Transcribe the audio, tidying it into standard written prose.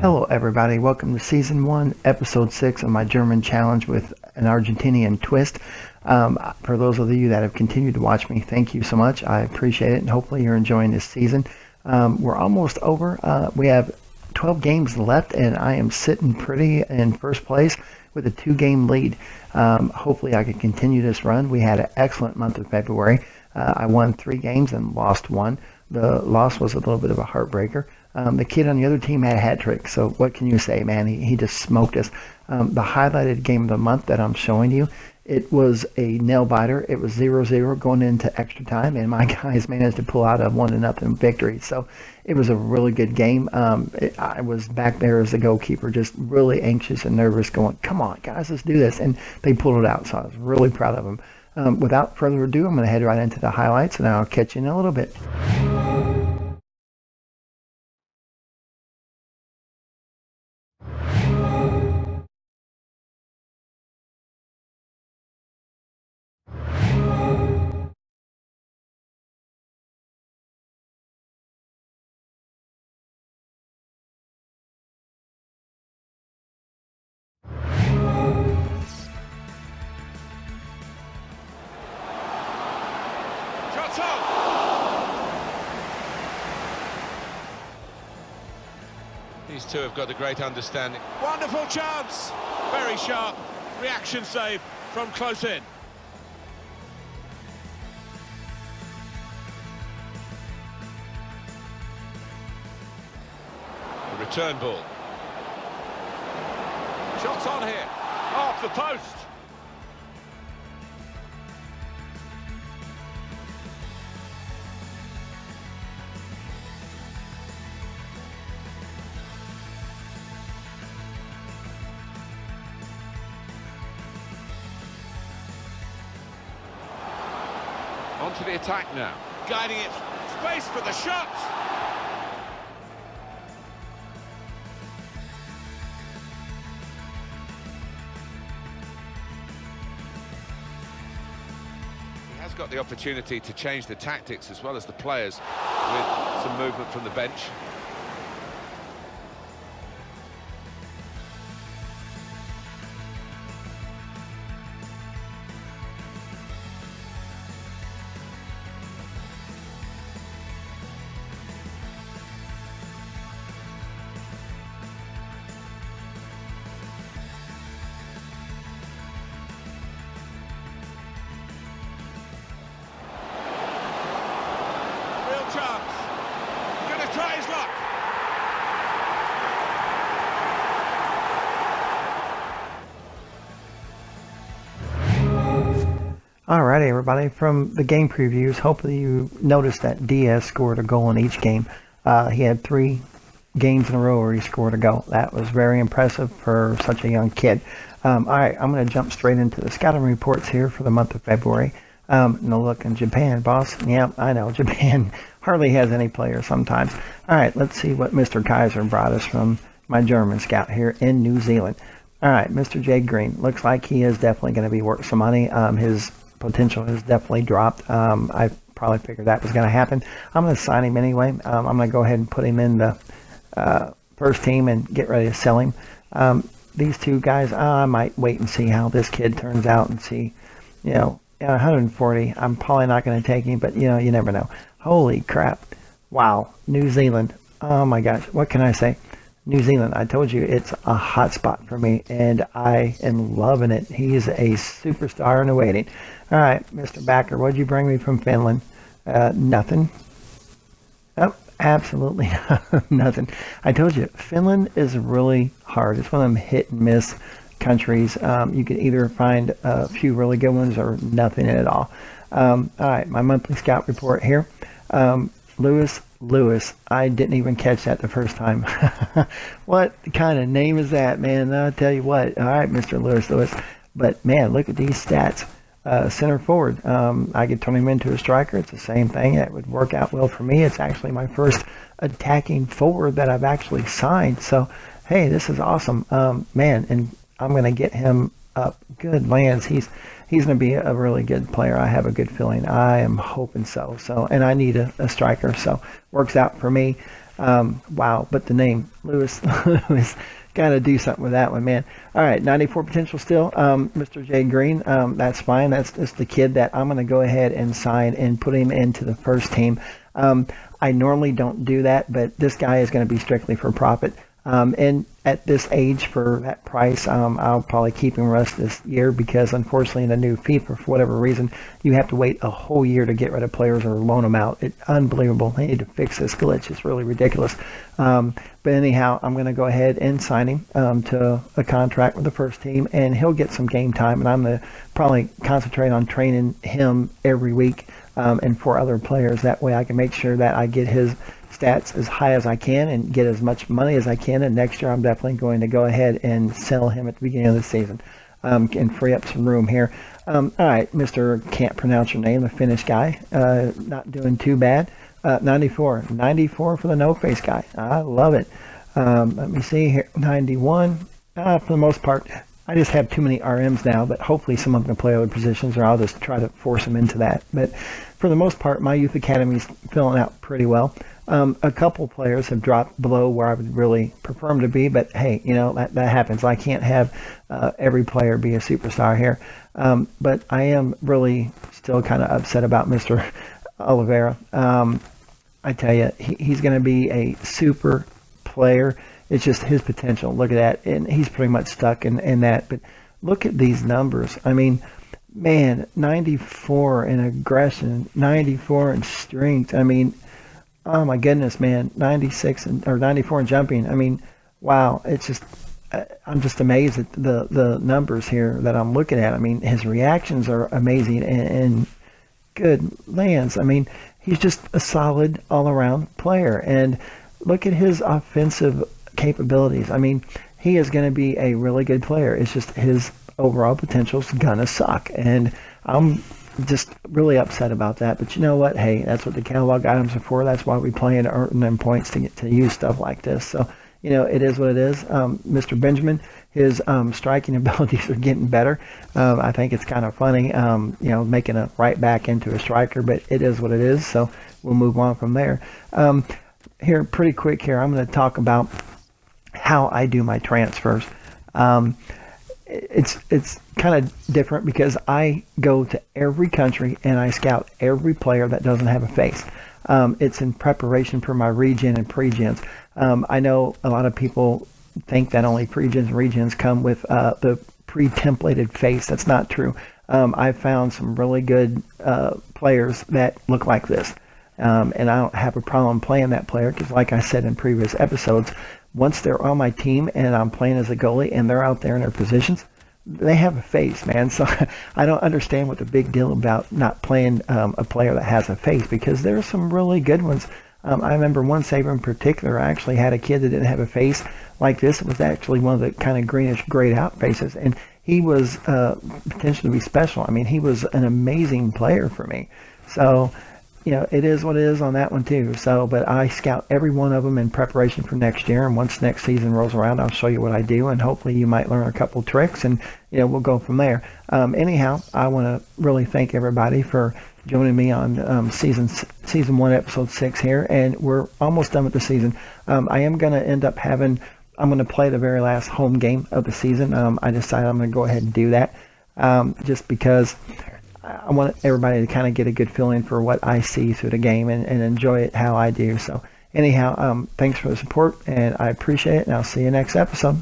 Hello, everybody. Welcome to Season 1, Episode 6 of my German challenge with an Argentinian twist. For those of you that have continued to watch me, thank you so much. I appreciate it, and hopefully you're enjoying this season. We're almost over. We have 12 games left, and I am sitting pretty in first place with a 2-game lead. Hopefully I can continue this run. We had an excellent month of February. I won 3 games and lost 1. The loss was a little bit of a heartbreaker. The kid on the other team had a hat trick, so what can you say, man? He just smoked us. The highlighted game of the month that I'm showing you, it was a nail-biter. It was 0-0 going into extra time, and my guys managed to pull out a 1-0 victory. So it was a really good game. I was back there as the goalkeeper, just really anxious and nervous, going, come on, guys, let's do this. And they pulled it out, so I was really proud of them. Without further ado, I'm going to head right into the highlights, and I'll catch you in a little bit. These two have got a great understanding. Wonderful chance! Very sharp reaction save from close in. The return ball. Shots on here. Off the post. Onto the attack now, guiding it, space for the shot! He has got the opportunity to change the tactics as well as the players with some movement from the bench. Chance. Gonna try his luck. Alrighty, everybody. From the game previews, hopefully you noticed that Diaz scored a goal in each game. He had 3 games in a row where he scored a goal. That was very impressive for such a young kid. Alright, I'm going to jump straight into the scouting reports here for the month of February. No look in Japan, boss. Yeah, I know, Japan hardly has any players sometimes. All right, let's see what Mr. Kaiser brought us from my German scout here in New Zealand. All right, Mr. Jay Green. Looks like he is definitely going to be worth some money. His potential has definitely dropped. I probably figured that was going to happen. I'm going to sign him anyway. I'm going to go ahead and put him in the first team and get ready to sell him. These 2 guys, I might wait and see how this kid turns out and see, 140. I'm probably not going to take him, but you never know. Holy crap. Wow. New Zealand. Oh my gosh. What can I say? New Zealand. I told you it's a hot spot for me, and I am loving it. He is a superstar in the waiting. All right, Mr. Backer, what'd you bring me from Finland? Nothing. Oh, absolutely nothing. I told you, Finland is really hard. It's one of them hit and miss countries. You could either find a few really good ones or nothing at all. All right, my monthly scout report here. Lewis, I didn't even catch that the first time. What kind of name is that, man? I'll tell you what. All right, Mr. Lewis. But man, look at these stats. Center forward. I could turn him into a striker. It's the same thing. That would work out well for me. It's actually my first attacking forward that I've actually signed. So, hey, this is awesome. Man, and I'm going to get him up good lands. He's going to be a really good player. I have a good feeling. I am hoping so. And I need a striker, so works out for me. Wow, but the name, Lewis, Lewis, got to do something with that one, man. All right, 94 potential still. Mr. Jay Green, that's fine. That's the kid that I'm going to go ahead and sign and put him into the first team. I normally don't do that, but this guy is going to be strictly for profit. And at this age, for that price, I'll probably keep him rest this year because, unfortunately, in the new FIFA, for whatever reason, you have to wait a whole year to get rid of players or loan them out. It's unbelievable. They need to fix this glitch. It's really ridiculous. But anyhow, I'm going to go ahead and sign him to a contract with the first team, and he'll get some game time. And I'm going to probably concentrate on training him every week and 4 other players. That way I can make sure that I get his stats as high as I can and get as much money as I can. And next year I'm definitely going to go ahead and sell him at the beginning of the season and free up some room here. All right, Mr. Can't pronounce your name, the Finnish guy, not doing too bad. 94 for the no-face guy. I love it. Let me see here. 91. For the most part, I just have too many RMs now, but hopefully some of them can play other positions, or I'll just try to force them into that. But for the most part, my youth academy is filling out pretty well. A couple players have dropped below where I would really prefer them to be, but hey, that happens. I can't have every player be a superstar here. But I am really still kind of upset about Mr. Oliveira. I tell you, he's going to be a super player. It's just his potential. Look at that. And he's pretty much stuck in that. But look at these numbers. I mean, man, 94 in aggression, 94 in strength. I mean, oh my goodness, man, 96 or 94 in jumping. I mean, wow. It's just, I'm just amazed at the numbers here that I'm looking at. I mean, his reactions are amazing and good lands. I mean, he's just a solid all-around player. And look at his offensive capabilities. I mean, he is going to be a really good player. It's just his overall potential is going to suck. And I'm just really upset about that. But you know what? Hey, that's what the catalog items are for. That's why we play and earn them points to get to use stuff like this. So, it is what it is. Mr. Benjamin, his striking abilities are getting better. I think it's kind of funny, making a right back into a striker, but it is what it is. So we'll move on from there. Here, pretty quick here, I'm going to talk about how I do my transfers. It's kind of different because I go to every country and I scout every player that doesn't have a face. It's in preparation for my regen and pre-gens. I know a lot of people think that only pre-gens and regens come with the pre-templated face. That's not true. I've found some really good players that look like this. And I don't have a problem playing that player because, like I said in previous episodes, once they're on my team and I'm playing as a goalie and they're out there in their positions, they have a face, man. So I don't understand what the big deal about not playing a player that has a face, because there are some really good ones. I remember one saver in particular actually had a kid that didn't have a face like this. It was actually one of the kind of greenish grayed out faces, and he was potentially to be special. I mean, he was an amazing player for me. So it is what it is on that one too. So, but I scout every one of them in preparation for next year. And once next season rolls around, I'll show you what I do, and hopefully you might learn a couple tricks, and we'll go from there. Anyhow, I want to really thank everybody for joining me on season 1, episode 6 here, and we're almost done with the season. I am going to end up I'm going to play the very last home game of the season. I decided I'm going to go ahead and do that just because I want everybody to kind of get a good feeling for what I see through the game and enjoy it how I do. So anyhow, thanks for the support, and I appreciate it, and I'll see you next episode.